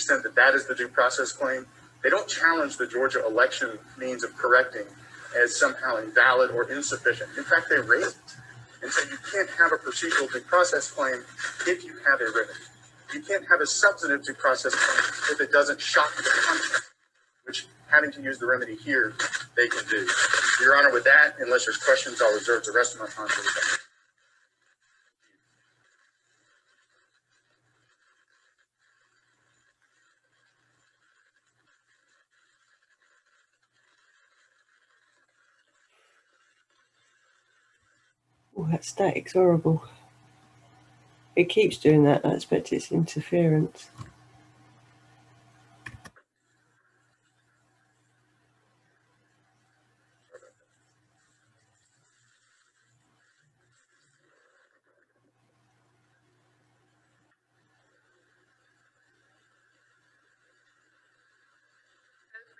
extent that that is the due process claim, they don't challenge the Georgia election means of correcting as somehow invalid or insufficient. In fact, they raise it and say you can't have a procedural due process claim if you have a remedy. You can't have a substantive due process claim if it doesn't shock the conscience, which having to use the remedy here, they can do. Your Honor, with that, unless there's questions, I'll reserve the rest of my time for the Oh, that static's horrible. It keeps doing that. I expect it's interference.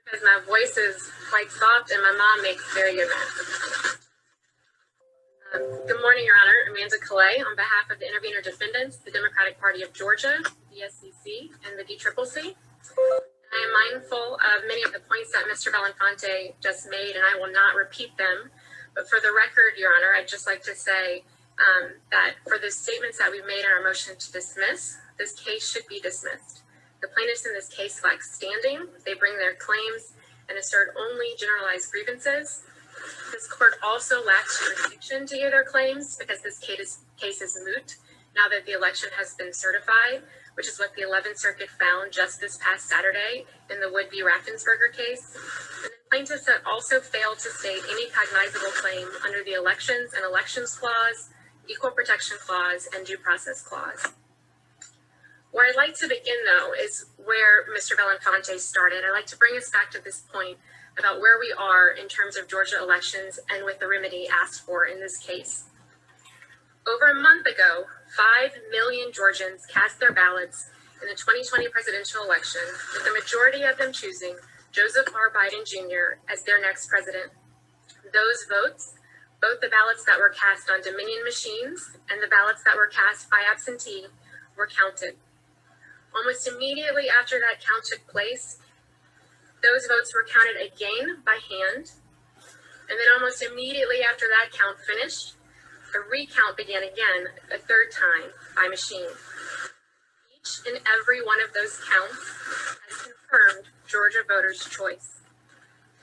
Because my voice is quite soft and my mom makes very good math. Good morning, Your Honor. Amanda Calais on behalf of the intervener defendants, the Democratic Party of Georgia, the SEC, and the DCCC. I am mindful of many of the points that Mr. Belinfante just made, and I will not repeat them. But for the record, Your Honor, I'd just like to say that for the statements that we've made in our motion to dismiss, this case should be dismissed. The plaintiffs in this case lack standing. They bring their claims and assert only generalized grievances. This court also lacks jurisdiction to hear their claims because this case is moot now that the election has been certified, which is what the 11th Circuit found just this past Saturday in the Wood v. Raffensperger case. And the plaintiffs have also failed to state any cognizable claim under the Elections and Elections Clause, Equal Protection Clause, and Due Process Clause. Where I'd like to begin, though, is where Mr. Belinfante started. I'd like to bring us back to this point about where we are in terms of Georgia elections and with the remedy asked for in this case. Over a month ago, 5 million Georgians cast their ballots in the 2020 presidential election, with the majority of them choosing Joseph R. Biden Jr. as their next president. Those votes, both the ballots that were cast on Dominion machines and the ballots that were cast by absentee, were counted. Almost immediately after that count took place, those votes were counted again by hand, and then almost immediately after that count finished, a recount began again, a third time, by machine. Each and every one of those counts has confirmed Georgia voters' choice.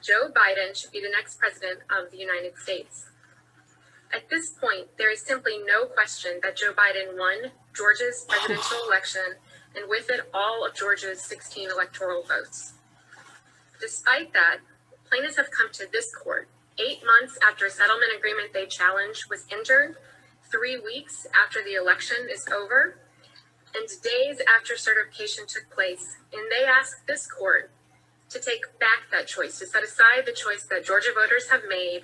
Joe Biden should be the next president of the United States. At this point, there is simply no question that Joe Biden won Georgia's presidential election, and with it, all of Georgia's 16 electoral votes. Despite that, plaintiffs have come to this court 8 months after a settlement agreement they challenged was entered, 3 weeks after the election is over, and days after certification took place, and they ask this court to take back that choice, to set aside the choice that Georgia voters have made,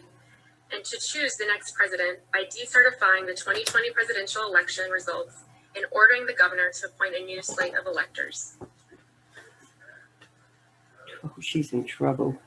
and to choose the next president by decertifying the 2020 presidential election results and ordering the governor to appoint a new slate of electors. Oh, she's in trouble.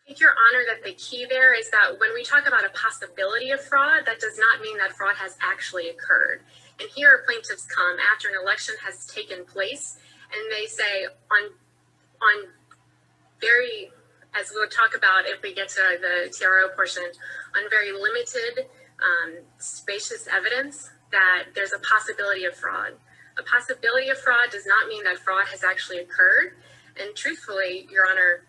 I think, Your Honor, that the key there is that when we talk about a possibility of fraud, that does not mean that fraud has actually occurred. And here plaintiffs come after an election has taken place, and they say on very, as we'll talk about if we get to the TRO portion, on very limited, spacious evidence that there's a possibility of fraud. A possibility of fraud does not mean that fraud has actually occurred. And truthfully, Your Honor,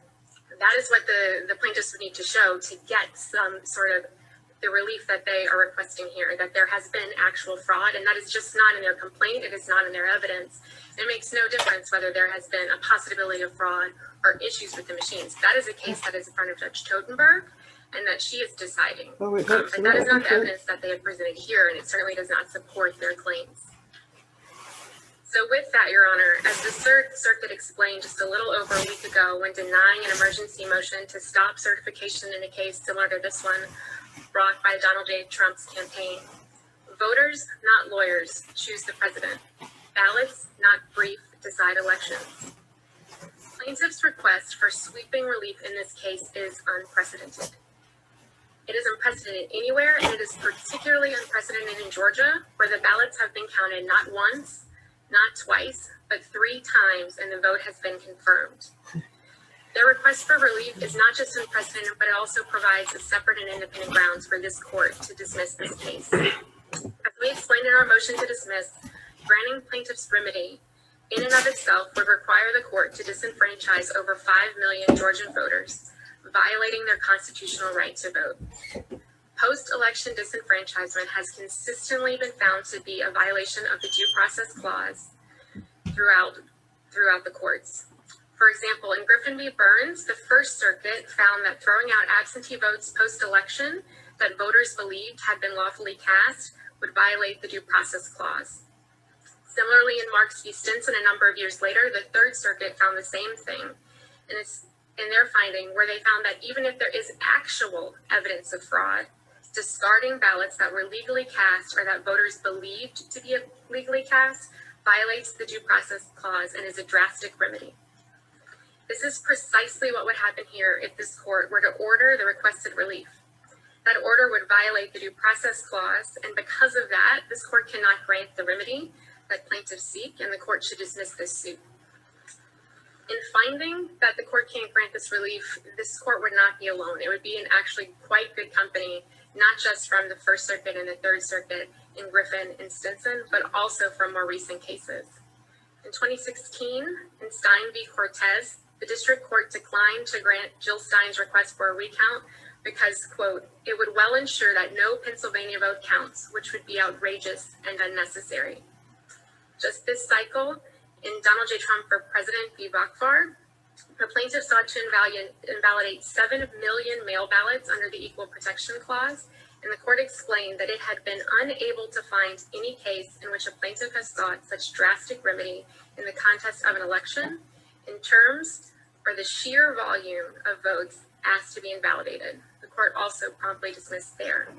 that is what the plaintiffs would need to show to get some sort of the relief that they are requesting here, that there has been actual fraud, and that is just not in their complaint, it is not in their evidence. It makes no difference whether there has been a possibility of fraud or issues with the machines. That is a case that is in front of Judge Totenberg, and that she is deciding. But that is not the evidence that they have presented here, and it certainly does not support their claims. So with that, Your Honor, as the Third Circuit explained just a little over a week ago when denying an emergency motion to stop certification in a case similar to this one brought by Donald J. Trump's campaign, voters, not lawyers, choose the president. Ballots, not brief, decide elections. Plaintiff's request for sweeping relief in this case is unprecedented. It is unprecedented anywhere, and it is particularly unprecedented in Georgia, where the ballots have been counted not once, not twice, but 3 times, and the vote has been confirmed. Their request for relief is not just unprecedented, but it also provides a separate and independent grounds for this court to dismiss this case. As we explained in our motion to dismiss, granting plaintiffs' remedy in and of itself would require the court to disenfranchise over 5 million Georgian voters, violating their constitutional right to vote. Post-election disenfranchisement has consistently been found to be a violation of the Due Process Clause throughout the courts. For example, in Griffin v. Burns, the First Circuit found that throwing out absentee votes post-election that voters believed had been lawfully cast would violate the Due Process Clause. Similarly, in Marks v. Stinson, a number of years later, the Third Circuit found the same thing. And it's in their finding where they found that even if there is actual evidence of fraud, discarding ballots that were legally cast or that voters believed to be legally cast violates the Due Process Clause and is a drastic remedy. This is precisely what would happen here if this court were to order the requested relief. That order would violate the Due Process Clause, and because of that, this court cannot grant the remedy that plaintiffs seek, and the court should dismiss this suit. In finding that the court can't grant this relief, this court would not be alone. It would be in actually quite good company, not just from the First Circuit and the Third Circuit in Griffin and Stinson, but also from more recent cases. In 2016, in Stein v. Cortez, the district court declined to grant Jill Stein's request for a recount because, quote, it would well ensure that no Pennsylvania vote counts, which would be outrageous and unnecessary. Just this cycle, in Donald J. Trump for President v. Bakvar, the plaintiff sought to invalidate 7 million mail ballots under the Equal Protection Clause, and the court explained that it had been unable to find any case in which a plaintiff has sought such drastic remedy in the context of an election in terms or the sheer volume of votes asked to be invalidated. The court also promptly dismissed there.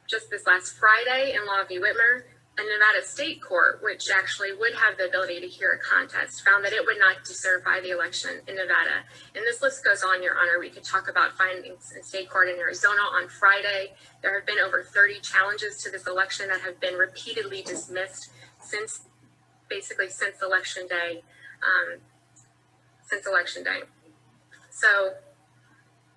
Just this last Friday in Law v. Whitmer, a Nevada state court, which actually would have the ability to hear a contest, found that it would not decertify the election in Nevada. And this list goes on, Your Honor. We could talk about findings in state court in Arizona on Friday. There have been over 30 challenges to this election that have been repeatedly dismissed since election day. So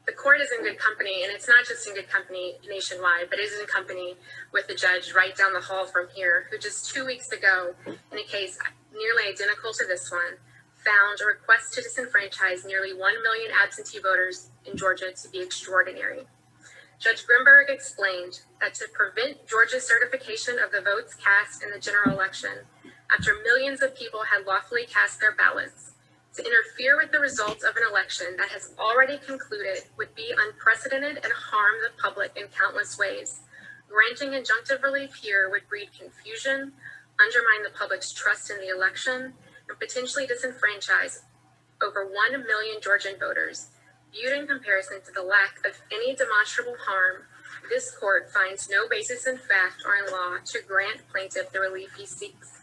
the court is in good company, and it's not just in good company nationwide, but it is in company with the judge right down the hall from here, who just 2 weeks ago, in a case nearly identical to this one, found a request to disenfranchise nearly 1 million absentee voters in Georgia to be extraordinary. Judge Grimberg explained that to prevent Georgia's certification of the votes cast in the general election, after millions of people had lawfully cast their ballots, to interfere with the results of an election that has already concluded would be unprecedented and harm the public in countless ways. Granting injunctive relief here would breed confusion, undermine the public's trust in the election, and potentially disenfranchise over 1 million Georgian voters. Viewed in comparison to the lack of any demonstrable harm, this court finds no basis in fact or in law to grant plaintiff the relief he seeks.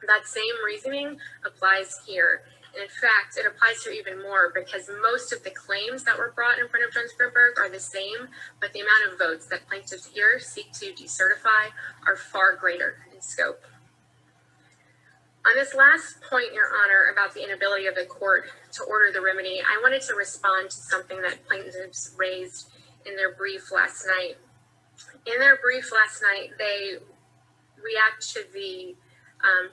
That same reasoning applies here. And in fact, it applies here even more because most of the claims that were brought in front of Judge Grimberg are the same, but the amount of votes that plaintiffs here seek to decertify are far greater in scope. On this last point, Your Honor, about the inability of the court to order the remedy, I wanted to respond to something that plaintiffs raised in their brief last night. In their brief last night, they react to the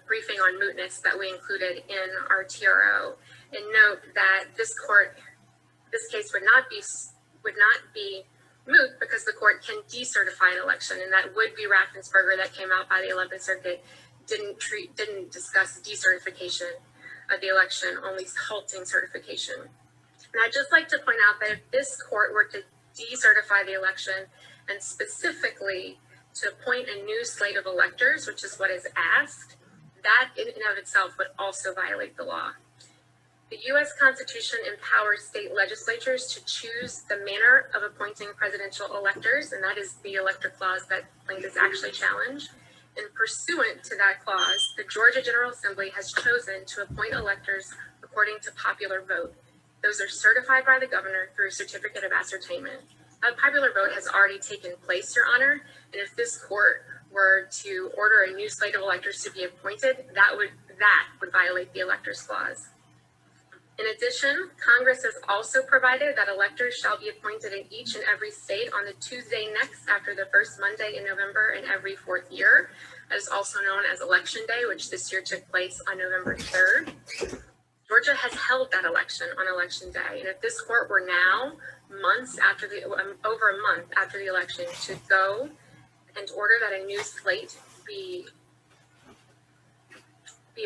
briefing on mootness that we included in our TRO, and note that this case would not be moot because the court can decertify an election, and that would be Raffensperger that came out by the 11th Circuit didn't discuss decertification of the election, only halting certification. And I'd just like to point out that if this court were to decertify the election and specifically to appoint a new slate of electors, which is what is asked, that in and of itself would also violate the law. The U.S. Constitution empowers state legislatures to choose the manner of appointing presidential electors, and that is the elector clause that plaintiffs actually challenge. And pursuant to that clause, the Georgia General Assembly has chosen to appoint electors according to popular vote. Those are certified by the governor through a certificate of ascertainment. A popular vote has already taken place, Your Honor, and if this court were to order a new slate of electors to be appointed, that would violate the electors clause. In addition, Congress has also provided that electors shall be appointed in each and every state on the Tuesday next after the first Monday in November in every fourth year. That is also known as Election Day, which this year took place on November 3rd. Georgia has held that election on Election Day, and if this court were now, over a month after the election, to go and order that a new slate be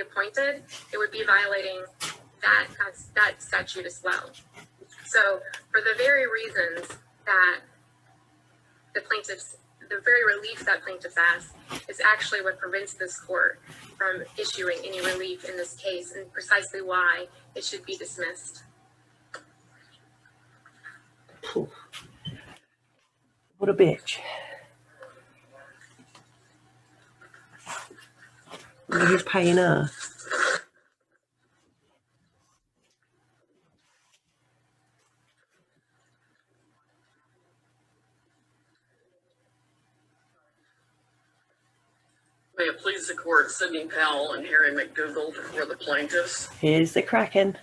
appointed, it would be violating that statute as well. So for the very reasons that the very relief that plaintiffs ask is actually what prevents this court from issuing any relief in this case, and precisely why it should be dismissed. What a bitch. Who's paying her? May it please the court, Sidney Powell and Harry McDougall for the plaintiffs. Here's the Kraken.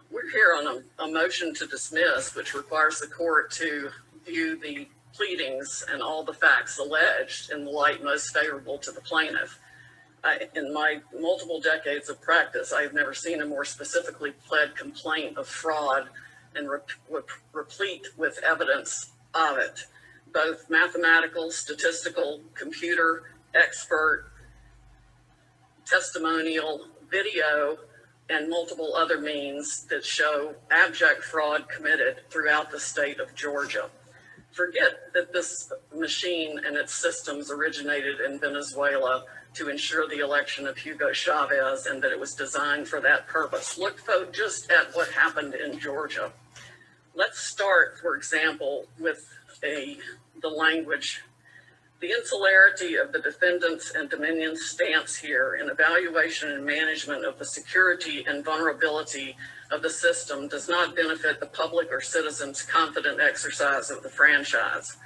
We're here on a motion to dismiss, which requires the court to view the pleadings and all the facts alleged in the light most favorable to the plaintiff. In my multiple decades of practice, I have never seen a more specifically pled complaint of fraud and replete with evidence of it, both mathematical, statistical, computer, expert, testimonial, video, and multiple other means that show abject fraud committed throughout the state of Georgia. Forget that this machine and its systems originated in Venezuela to ensure the election of Hugo Chavez and that it was designed for that purpose. Look, folks, just at what happened in Georgia. Let's start, for example, with the language. The insularity of the defendants and Dominion's stance here in evaluation and management of the security and vulnerability of the system does not benefit the public or citizens' confident exercise of the franchise.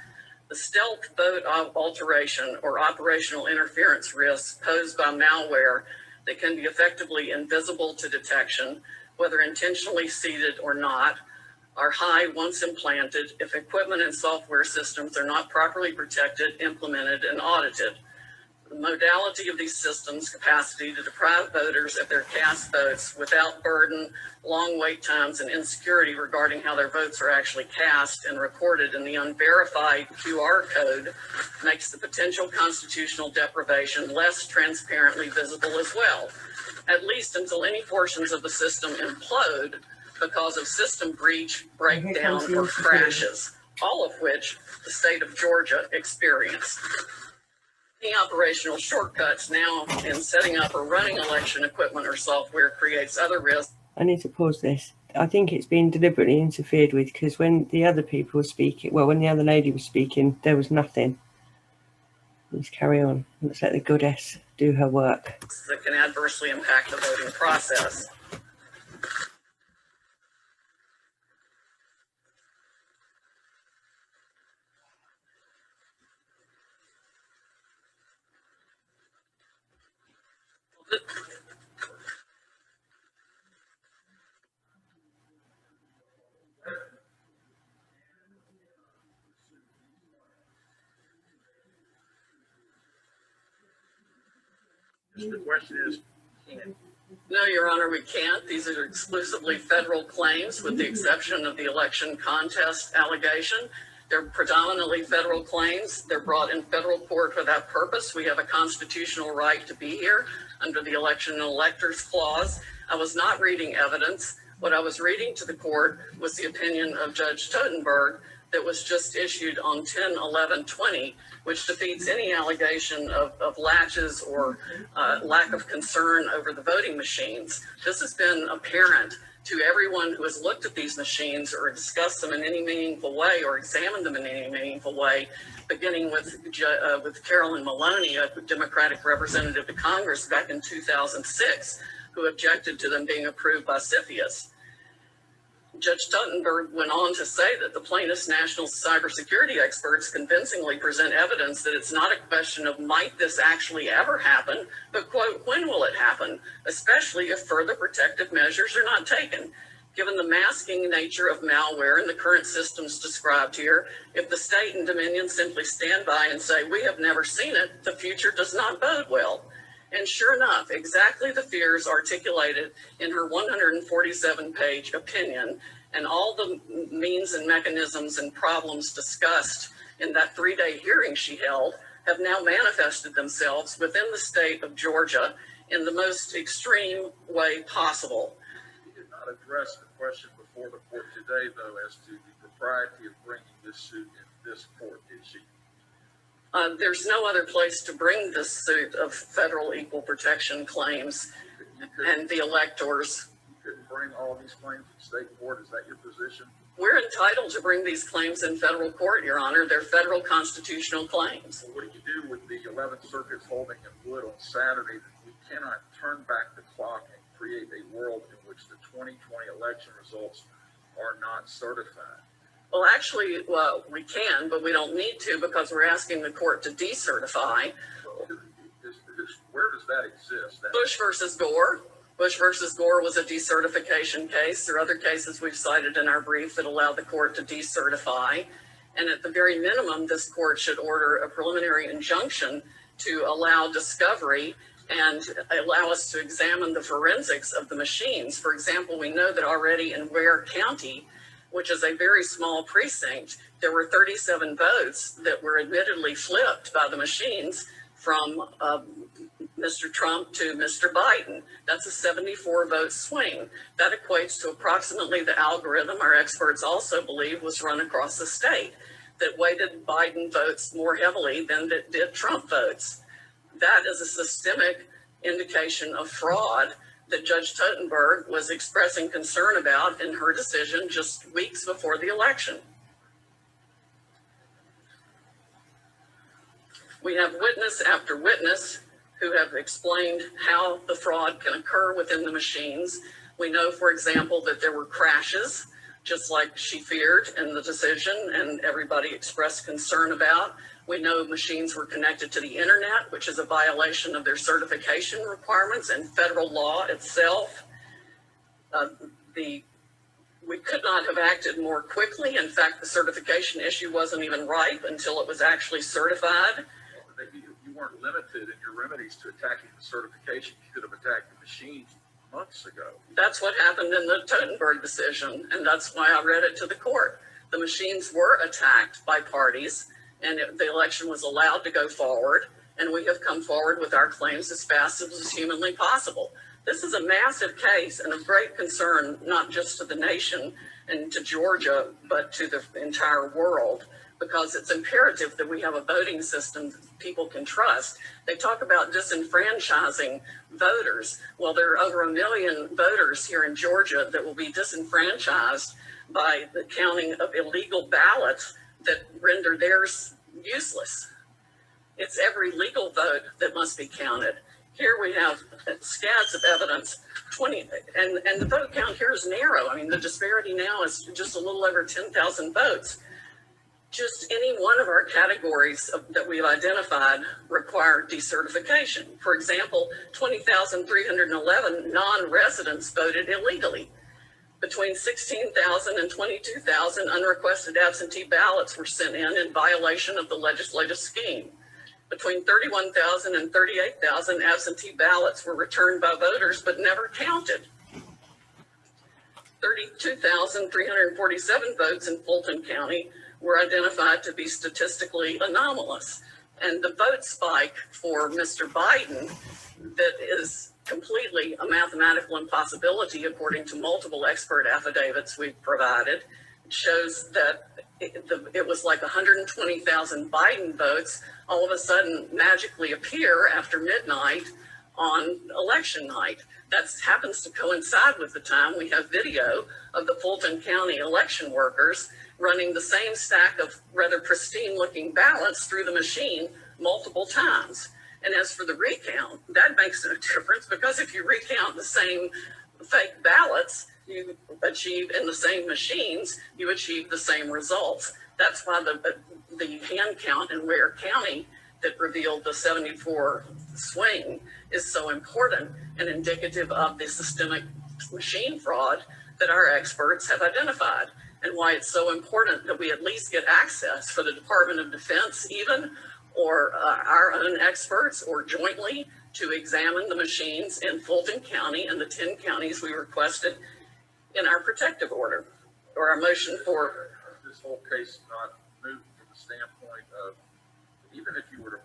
The stealth vote alteration or operational interference risks posed by malware that can be effectively invisible to detection, whether intentionally seeded or not, are high once implanted if equipment and software systems are not properly protected, implemented, and audited. The modality of these systems' capacity to deprive voters of their cast votes without burden, long wait times, and insecurity regarding how their votes are actually cast and recorded in the unverified QR code makes the potential constitutional deprivation less transparently visible as well, at least until any portions of the system implode because of system breach, breakdown, or crashes, all of which the state of Georgia experienced. Any operational shortcuts now in setting up or running election equipment or software creates other risks. I need to pause this. I think it's been deliberately interfered with because when the other people were speaking, well, when the other lady was speaking, there was nothing. Let's carry on. Let's let the goddess do her work. That can adversely impact the voting process. The question is, No, Your Honor, we can't. These are exclusively federal claims with the exception of the election contest allegation. They're predominantly federal claims. They're brought in federal court for that purpose. We have a constitutional right to be here under the Election and Electors Clause. I was not reading evidence. What I was reading to the court was the opinion of Judge Totenberg that was just issued on 10/11/20, which defeats any allegation of latches or lack of concern over the voting machines. This has been apparent to everyone who has looked at these machines or discussed them in any meaningful way or examined them in any meaningful way, beginning with Carolyn Maloney, a Democratic representative to Congress back in 2006, who objected to them being approved by CFIUS. Judge Tuttenberg went on to say that the plaintiff's national cybersecurity experts convincingly present evidence that it's not a question of might this actually ever happen, but quote, when will it happen, especially if further protective measures are not taken. Given the masking nature of malware and the current systems described here, if the state and Dominion simply stand by and say, we have never seen it, the future does not bode well. And sure enough, exactly the fears articulated in her 147-page opinion and all the means and mechanisms and problems discussed in that 3-day hearing she held have now manifested themselves within the state of Georgia in the most extreme way possible. You did not address the question before the court today, though, as to the propriety of bringing this suit in this court, did she? There's no other place to bring this suit of federal equal protection claims and the electors. You couldn't bring all these claims in state court. Is that your position? We're entitled to bring these claims in federal court, Your Honor. They're federal constitutional claims. Well, what do you do with the 11th Circuit's holding in Wood on Saturday that we cannot turn back the clock and create a world in which the 2020 election results are not certified? Well, actually, we can, but we don't need to because we're asking the court to decertify. Well, where does that exist? Bush versus Gore. Bush versus Gore was a decertification case. There are other cases we've cited in our brief that allow the court to decertify. And at the very minimum, this court should order a preliminary injunction to allow discovery and allow us to examine the forensics of the machines. For example, we know that already in Ware County, which is a very small precinct, there were 37 votes that were admittedly flipped by the machines from Mr. Trump to Mr. Biden. That's a 74 vote swing. That equates to approximately the algorithm our experts also believe was run across the state that weighted Biden votes more heavily than it did Trump votes. That is a systemic indication of fraud that Judge Tuttenberg was expressing concern about in her decision just weeks before the election. We have witness after witness who have explained how the fraud can occur within the machines. We know, for example, that there were crashes, just like she feared in the decision and everybody expressed concern about. We know machines were connected to the internet, which is a violation of their certification requirements and federal law itself. We could not have acted more quickly. In fact, the certification issue wasn't even ripe until it was actually certified. You weren't limited in your remedies to attacking the certification. You could have attacked the machines months ago. That's what happened in the Tuttenberg decision, and that's why I read it to the court. The machines were attacked by parties, and the election was allowed to go forward, and we have come forward with our claims as fast as is humanly possible. This is a massive case and of great concern, not just to the nation and to Georgia, but to the entire world, because it's imperative that we have a voting system that people can trust. They talk about disenfranchising voters. Well, there are over 1 million voters here in Georgia that will be disenfranchised by the counting of illegal ballots that render theirs useless. It's every legal vote that must be counted. Here we have scads of evidence, 20, and the vote count here is narrow. I mean, the disparity now is just a little over 10,000 votes. Just any one of our categories that we've identified require decertification. For example, 20,311 non-residents voted illegally. Between 16,000 and 22,000 unrequested absentee ballots were sent in violation of the legislative scheme. Between 31,000 and 38,000 absentee ballots were returned by voters but never counted. 32,347 votes in Fulton County were identified to be statistically anomalous. And the vote spike for Mr. Biden that is completely a mathematical impossibility, according to multiple expert affidavits we've provided, shows that it was like 120,000 Biden votes all of a sudden magically appear after midnight on election night. That happens to coincide with the time we have video of the Fulton County election workers running the same stack of rather pristine looking ballots through the machine multiple times. And as for the recount, that makes no difference, because if you recount the same fake ballots, you achieve in the same machines, you achieve the same results. That's why the hand count in Ware County that revealed the 74 swing is so important and indicative of the systemic machine fraud that our experts have identified, and why it's so important that we at least get access for the Department of Defense even, or our own experts, or jointly, to examine the machines in Fulton County and the 10 counties we requested in our protective order, or our motion for. This whole case not moved from the standpoint of, even if you were to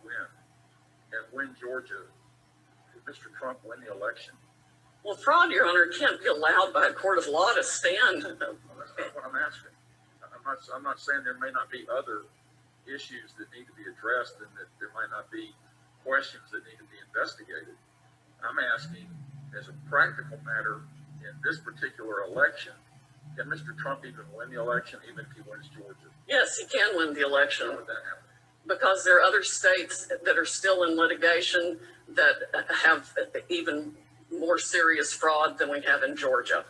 win Georgia, did Mr. Trump win the election? Well, fraud, Your Honor, can't be allowed by a court of law to stand. Well, that's not what I'm asking. I'm not saying there may not be other issues that need to be addressed and that there might not be questions that need to be investigated. I'm asking, as a practical matter, in this particular election, can Mr. Trump even win the election, even if he wins Georgia? Yes, he can win the election. How would that happen? Because there are other states that are still in litigation that have even more serious fraud than we have in Georgia.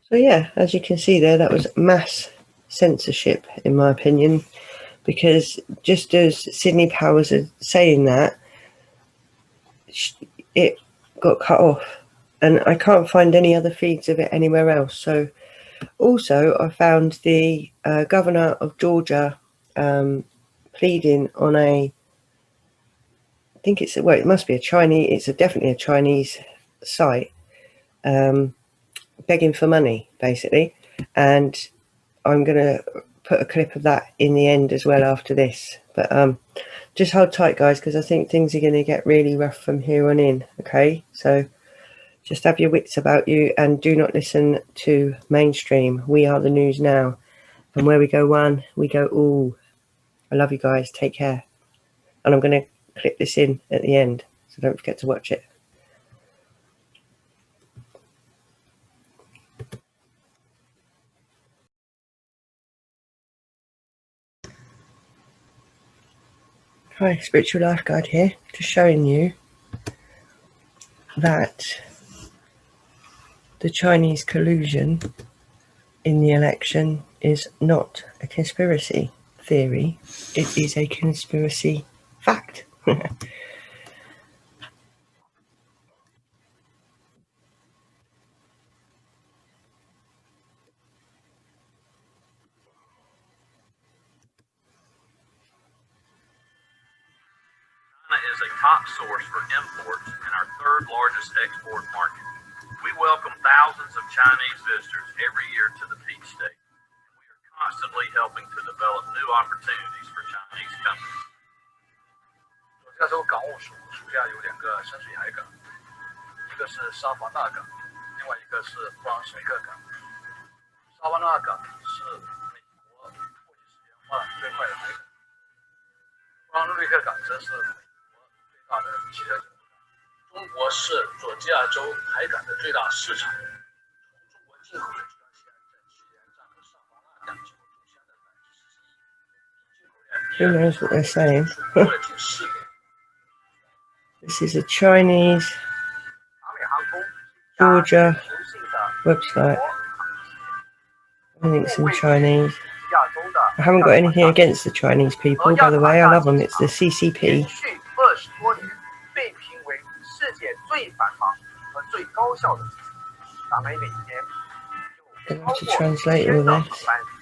So yeah, as you can see there, that was mass censorship, in my opinion, because just as Sidney Powell was saying that, it got cut off, and I can't find any other feeds of it anywhere else. So also I found the governor of Georgia pleading on I think it's, well, it must be a Chinese, it's definitely a Chinese site, begging for money, basically. And I'm going to put a clip of that in the end as well after this. But just hold tight, guys, because I think things are going to get really rough from here on in. Okay, so just have your wits about you and do not listen to mainstream. We are the news now, and where we go one, we go all. I love you guys. Take care. And I'm going to clip this in at the end, so don't forget to watch it. Hi, Spiritual Lifeguard here, just showing you that the Chinese collusion in the election is not a conspiracy theory, it is a conspiracy fact. Is a top source for imports and our third largest export market. We welcome thousands of Chinese visitors every year to the Peach State, and we are constantly helping to develop new opportunities for Chinese companies. 加州港务署属下有2个深水海港，一个是沙凡纳港，另外一个是弗朗斯维克港。沙凡纳港是美国货机时间换最快的海港，弗朗斯维克港则是大的汽车进口港。中国是佐治亚州海港的最大市场，从中国进口的集装箱在去年占了沙巴纳港进口总箱的11%，进口量 Who knows what they're saying? 数过了近4年。This is a Chinese 阿美航空 Georgia 雄性的 website. I think it's in Chinese. 亚洲的 I haven't got anything against the Chinese people, by the way. I love them. It's the 连 CCP. 续20多年被评为世界最繁忙和最高效的技术。达美每年有 Gonna 超 have to 过 translate all 1000 道 this. 航班